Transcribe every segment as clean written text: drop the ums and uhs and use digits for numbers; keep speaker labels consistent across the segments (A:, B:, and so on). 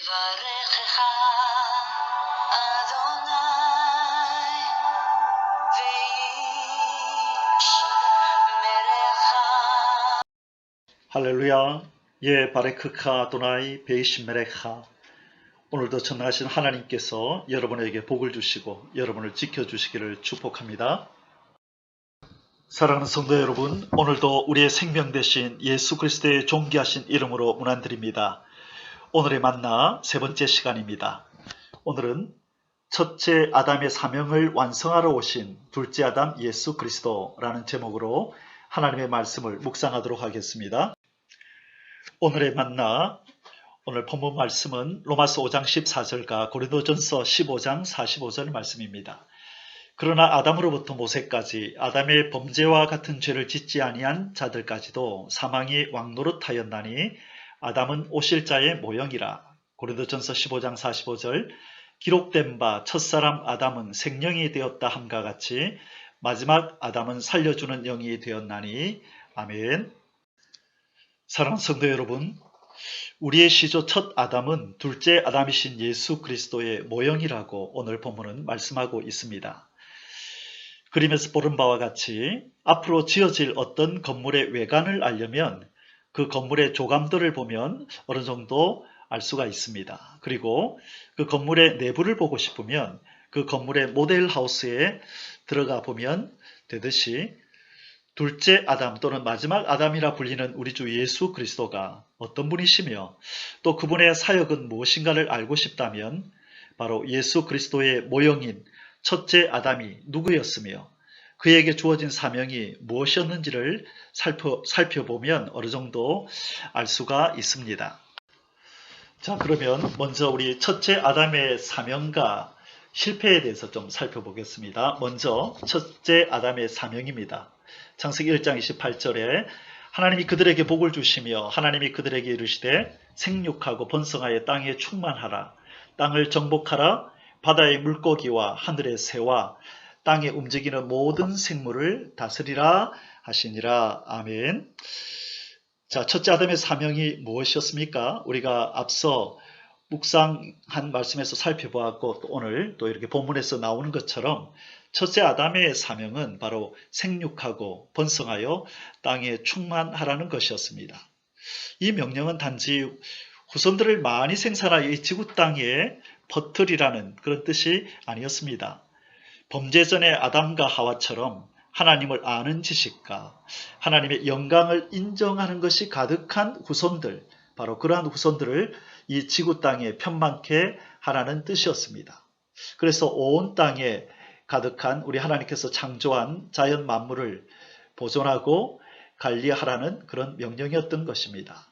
A: יברכך אדוני וישמרך.
B: 할렐루야. 예, 바레크카 아도나이 베이시메레카. 오늘도 전능하신 하나님께서 여러분에게 복을 주시고 여러분을 지켜주시기를 축복합니다. 사랑하는 성도 여러분, 오늘도 우리의 생명 되신 예수 그리스도의 존귀하신 이름으로 문안드립니다. 오늘의 만나 세 번째 시간입니다. 오늘은 첫째 아담의 사명을 완성하러 오신 둘째 아담 예수 그리스도라는 제목으로 하나님의 말씀을 묵상하도록 하겠습니다. 오늘의 만나, 오늘 본문 말씀은 로마서 5장 14절과 고린도전서 15장 45절 말씀입니다. 그러나 아담으로부터 모세까지 아담의 범죄와 같은 죄를 짓지 아니한 자들까지도 사망이 왕노릇하였나니 아담은 오실 자의 모형이라. 고린도전서 15장 45절 기록된 바 첫사람 아담은 생령이 되었다 함과 같이 마지막 아담은 살려주는 영이 되었나니. 아멘. 사랑하는 성도 여러분, 우리의 시조 첫 아담은 둘째 아담이신 예수 그리스도의 모형이라고 오늘 본문은 말씀하고 있습니다. 그림에서 보는 바와 같이 앞으로 지어질 어떤 건물의 외관을 알려면 그 건물의 조감들을 보면 어느 정도 알 수가 있습니다. 그리고 그 건물의 내부를 보고 싶으면 그 건물의 모델 하우스에 들어가 보면 되듯이 둘째 아담 또는 마지막 아담이라 불리는 우리 주 예수 그리스도가 어떤 분이시며 또 그분의 사역은 무엇인가를 알고 싶다면 바로 예수 그리스도의 모형인 첫째 아담이 누구였으며 그에게 주어진 사명이 무엇이었는지를 살펴보면 어느 정도 알 수가 있습니다. 자, 그러면 먼저 우리 첫째 아담의 사명과 실패에 대해서 좀 살펴보겠습니다. 먼저 첫째 아담의 사명입니다. 창세기 1장 28절에 하나님이 그들에게 복을 주시며 하나님이 그들에게 이르시되 생육하고 번성하여 땅에 충만하라. 땅을 정복하라. 바다의 물고기와 하늘의 새와 땅에 움직이는 모든 생물을 다스리라 하시니라. 아멘. 자, 첫째 아담의 사명이 무엇이었습니까? 우리가 앞서 묵상한 말씀에서 살펴보았고 또 오늘 또 이렇게 본문에서 나오는 것처럼 첫째 아담의 사명은 바로 생육하고 번성하여 땅에 충만하라는 것이었습니다. 이 명령은 단지 후손들을 많이 생산하여 이 지구 땅에 퍼뜨리라는 그런 뜻이 아니었습니다. 범죄 전의 아담과 하와처럼 하나님을 아는 지식과 하나님의 영광을 인정하는 것이 가득한 후손들, 바로 그러한 후손들을 이 지구 땅에 편만케 하라는 뜻이었습니다. 그래서 온 땅에 가득한 우리 하나님께서 창조한 자연 만물을 보존하고 관리하라는 그런 명령이었던 것입니다.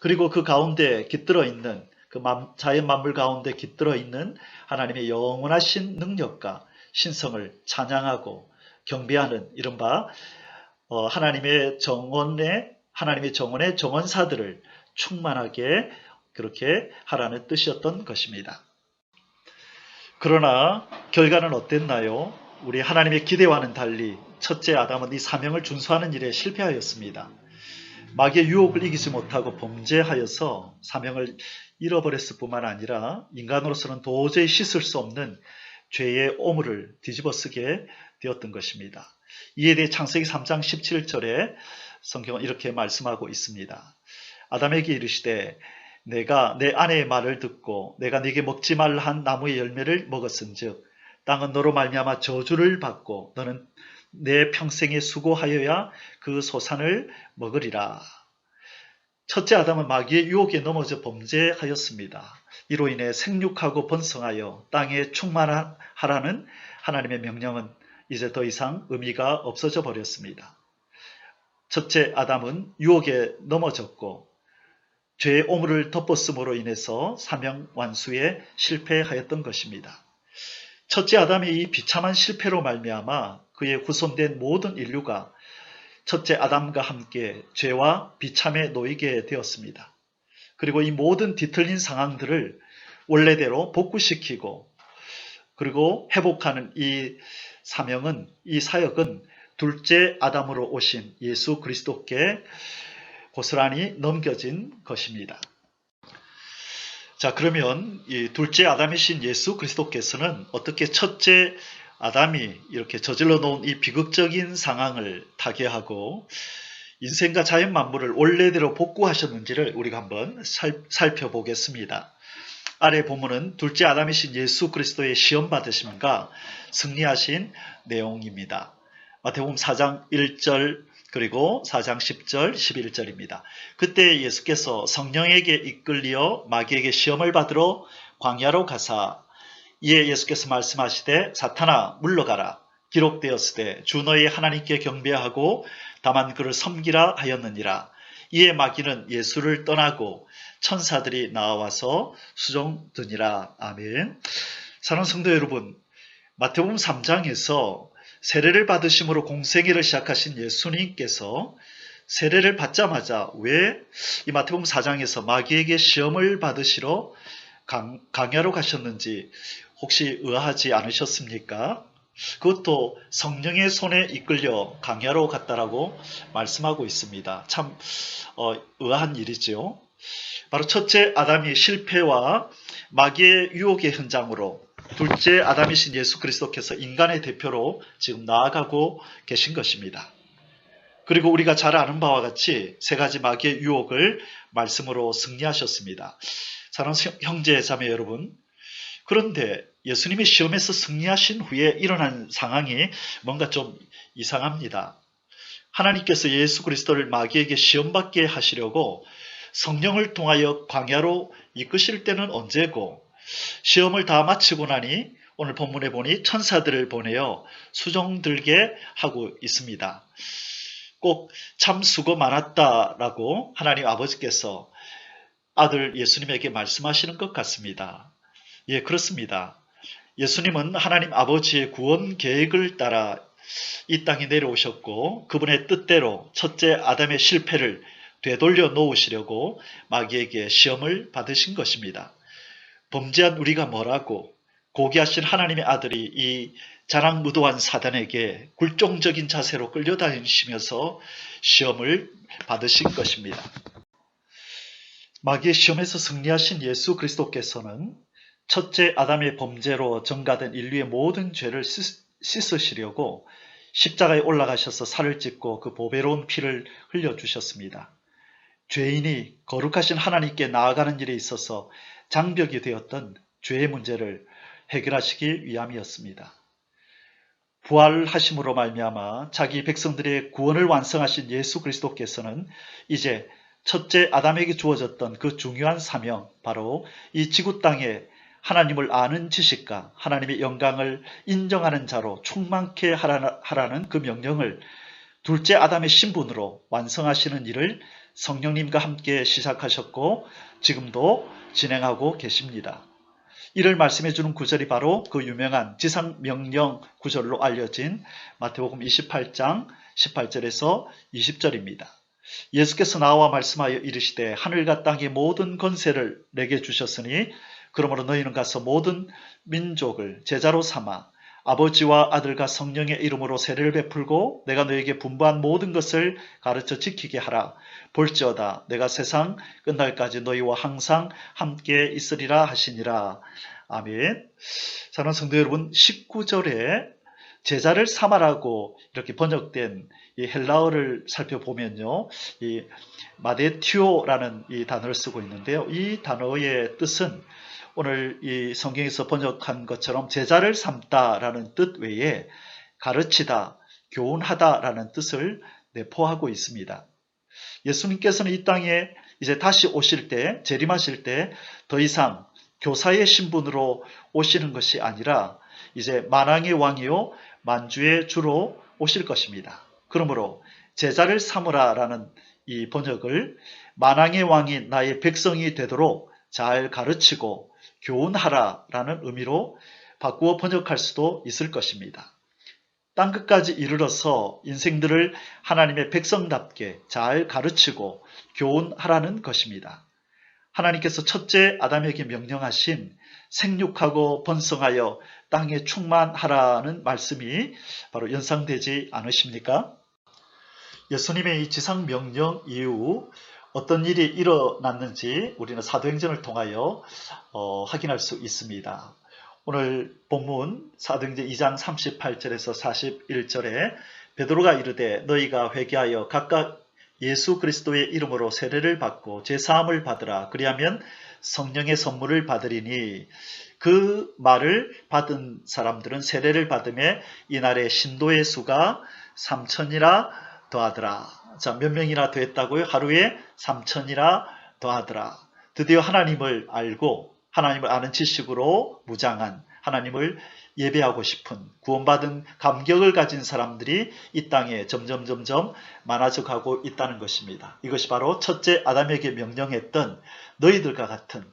B: 그리고 그 가운데 깃들어 있는 그 자연 만물 가운데 깃들어 있는 하나님의 영원하신 능력과 신성을 찬양하고 경배하는 이른바 하나님의 정원의 정원사들을 충만하게 그렇게 하라는 뜻이었던 것입니다. 그러나 결과는 어땠나요? 우리 하나님의 기대와는 달리 첫째 아담은 이 사명을 준수하는 일에 실패하였습니다. 마귀의 유혹을 이기지 못하고 범죄하여서 사명을 잃어버렸을 뿐만 아니라 인간으로서는 도저히 씻을 수 없는 죄의 오물을 뒤집어쓰게 되었던 것입니다. 이에 대해 창세기 3장 17절에 성경은 이렇게 말씀하고 있습니다. 아담에게 이르시되 내가 내 아내의 말을 듣고 내가 네게 먹지 말라 한 나무의 열매를 먹었은즉 땅은 너로 말미암아 저주를 받고 너는 내 평생에 수고하여야 그 소산을 먹으리라. 첫째 아담은 마귀의 유혹에 넘어져 범죄하였습니다. 이로 인해 생육하고 번성하여 땅에 충만하라는 하나님의 명령은 이제 더 이상 의미가 없어져 버렸습니다. 첫째 아담은 유혹에 넘어졌고 죄의 오물을 덮었음으로 인해서 사명 완수에 실패하였던 것입니다. 첫째 아담의 이 비참한 실패로 말미암아 그의 후손된 모든 인류가 첫째 아담과 함께 죄와 비참에 놓이게 되었습니다. 그리고 이 모든 뒤틀린 상황들을 원래대로 복구시키고 그리고 회복하는 이 사명은, 이 사역은 둘째 아담으로 오신 예수 그리스도께 고스란히 넘겨진 것입니다. 자, 그러면 이 둘째 아담이신 예수 그리스도께서는 어떻게 첫째 아담이 이렇게 저질러 놓은 이 비극적인 상황을 타개하고 인생과 자연 만물을 원래대로 복구하셨는지를 우리가 한번 살펴보겠습니다. 아래 본문은 둘째 아담이신 예수 그리스도의 시험 받으심과 승리하신 내용입니다. 마태복음 4장 1절 그리고 4장 10절 11절입니다. 그때 예수께서 성령에게 이끌려 마귀에게 시험을 받으러 광야로 가사 이에 예수께서 말씀하시되 사탄아 물러가라 기록되었으되 주 너희 하나님께 경배하고 다만 그를 섬기라 하였느니라. 이에 마귀는 예수를 떠나고 천사들이 나와서 수종드니라. 아멘. 사랑하는 성도 여러분, 마태복음 3장에서 세례를 받으심으로 공생애를 시작하신 예수님께서 세례를 받자마자 왜 이 마태복음 4장에서 마귀에게 시험을 받으시러 광야로 가셨는지 혹시 의아하지 않으셨습니까? 그것도 성령의 손에 이끌려 광야로 갔다라고 말씀하고 있습니다. 참 의아한 일이죠. 바로 첫째 아담이 실패와 마귀의 유혹의 현장으로 둘째 아담이신 예수 그리스도께서 인간의 대표로 지금 나아가고 계신 것입니다. 그리고 우리가 잘 아는 바와 같이 세 가지 마귀의 유혹을 말씀으로 승리하셨습니다. 사랑하는 형제 자매 여러분, 그런데 예수님이 시험에서 승리하신 후에 일어난 상황이 뭔가 좀 이상합니다. 하나님께서 예수 그리스도를 마귀에게 시험받게 하시려고 성령을 통하여 광야로 이끄실 때는 언제고 시험을 다 마치고 나니 오늘 본문에 보니 천사들을 보내어 수종들게 하고 있습니다. 꼭 참 수고 많았다라고 하나님 아버지께서 아들 예수님에게 말씀하시는 것 같습니다. 예, 그렇습니다. 예수님은 하나님 아버지의 구원 계획을 따라 이 땅에 내려오셨고 그분의 뜻대로 첫째 아담의 실패를 되돌려 놓으시려고 마귀에게 시험을 받으신 것입니다. 범죄한 우리가 뭐라고 고귀하신 하나님의 아들이 이 자랑무도한 사단에게 굴종적인 자세로 끌려다니시면서 시험을 받으신 것입니다. 마귀의 시험에서 승리하신 예수 그리스도께서는 첫째 아담의 범죄로 전가된 인류의 모든 죄를 씻으시려고 십자가에 올라가셔서 살을 찢고 그 보배로운 피를 흘려주셨습니다. 죄인이 거룩하신 하나님께 나아가는 일에 있어서 장벽이 되었던 죄의 문제를 해결하시기 위함이었습니다. 부활하심으로 말미암아 자기 백성들의 구원을 완성하신 예수 그리스도께서는 이제 첫째 아담에게 주어졌던 그 중요한 사명, 바로 이 지구 땅에 하나님을 아는 지식과 하나님의 영광을 인정하는 자로 충만케 하라는 그 명령을 둘째 아담의 신분으로 완성하시는 일을 성령님과 함께 시작하셨고 지금도 진행하고 계십니다. 이를 말씀해 주는 구절이 바로 그 유명한 지상명령 구절로 알려진 마태복음 28장 18절에서 20절입니다. 예수께서 나와 말씀하여 이르시되 하늘과 땅의 모든 권세를 내게 주셨으니 그러므로 너희는 가서 모든 민족을 제자로 삼아 아버지와 아들과 성령의 이름으로 세례를 베풀고 내가 너에게 분부한 모든 것을 가르쳐 지키게 하라. 볼지어다 내가 세상 끝날까지 너희와 항상 함께 있으리라 하시니라. 아멘. 사랑하는 성도 여러분, 19절에 제자를 삼아라고 이렇게 번역된 이 헬라어를 살펴보면요, 이 마데티오라는 이 단어를 쓰고 있는데요. 이 단어의 뜻은 오늘 이 성경에서 번역한 것처럼 제자를 삼다라는 뜻 외에 가르치다, 교훈하다라는 뜻을 내포하고 있습니다. 예수님께서는 이 땅에 이제 다시 오실 때, 재림하실 때 더 이상 교사의 신분으로 오시는 것이 아니라 이제 만왕의 왕이요 만주의 주로 오실 것입니다. 그러므로 제자를 삼으라라는 이 번역을 만왕의 왕이 나의 백성이 되도록 잘 가르치고 교훈하라라는 의미로 바꾸어 번역할 수도 있을 것입니다. 땅끝까지 이르러서 인생들을 하나님의 백성답게 잘 가르치고 교훈하라는 것입니다. 하나님께서 첫째 아담에게 명령하신 생육하고 번성하여 땅에 충만하라는 말씀이 바로 연상되지 않으십니까? 예수님의 이 지상 명령 이후 어떤 일이 일어났는지 우리는 사도행전을 통하여 확인할 수 있습니다. 오늘 본문 사도행전 2장 38절에서 41절에 베드로가 이르되 너희가 회개하여 각각 예수 그리스도의 이름으로 세례를 받고 제사함을 받으라. 그리하면 성령의 선물을 받으리니 그 말을 받은 사람들은 세례를 받음에 이날의 신도의 수가 3천이라 더하더라. 자, 몇 명이나 됐다고요? 하루에 3천이라 더하더라. 드디어 하나님을 알고 하나님을 아는 지식으로 무장한 하나님을 예배하고 싶은 구원받은 감격을 가진 사람들이 이 땅에 점점 많아져 가고 있다는 것입니다. 이것이 바로 첫째 아담에게 명령했던 너희들과 같은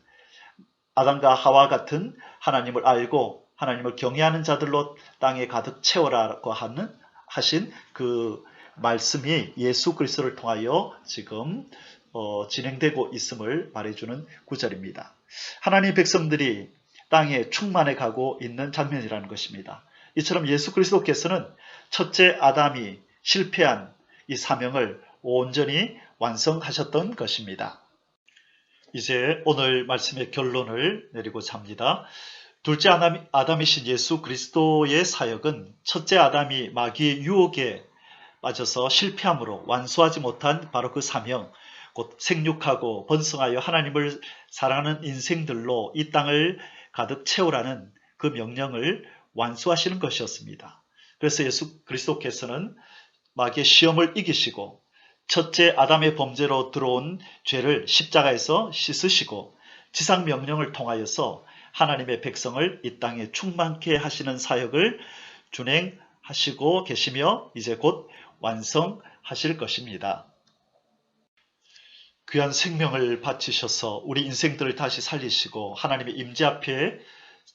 B: 아담과 하와 같은 하나님을 알고 하나님을 경외하는 자들로 땅에 가득 채워라고 하신 그 말씀이 예수 그리스도를 통하여 지금 진행되고 있음을 말해주는 구절입니다. 하나님의 백성들이 땅에 충만해 가고 있는 장면이라는 것입니다. 이처럼 예수 그리스도께서는 첫째 아담이 실패한 이 사명을 온전히 완성하셨던 것입니다. 이제 오늘 말씀의 결론을 내리고자 합니다. 둘째 아담이신 예수 그리스도의 사역은 첫째 아담이 마귀의 유혹에 빠져서 실패함으로 완수하지 못한 바로 그 사명, 곧 생육하고 번성하여 하나님을 사랑하는 인생들로 이 땅을 가득 채우라는 그 명령을 완수하시는 것이었습니다. 그래서 예수 그리스도께서는 마귀의 시험을 이기시고 첫째 아담의 범죄로 들어온 죄를 십자가에서 씻으시고 지상 명령을 통하여서 하나님의 백성을 이 땅에 충만케 하시는 사역을 준행하시고 계시며 이제 곧 완성하실 것입니다. 귀한 생명을 바치셔서 우리 인생들을 다시 살리시고 하나님의 임재 앞에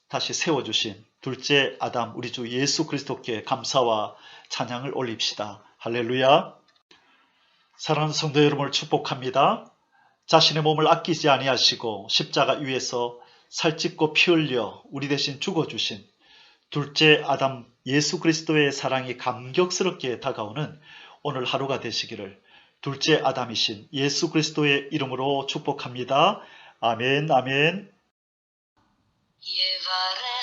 B: 다시 세워주신 둘째 아담 우리 주 예수 그리스도께 감사와 찬양을 올립시다. 할렐루야. 사랑하는 성도 여러분을 축복합니다. 자신의 몸을 아끼지 아니하시고 십자가 위에서 살찢고 피 흘려 우리 대신 죽어주신 둘째 아담 예수 그리스도의 사랑이 감격스럽게 다가오는 오늘 하루가 되시기를 둘째 아담이신 예수 그리스도의 이름으로 축복합니다. 아멘, 아멘.
A: 예바레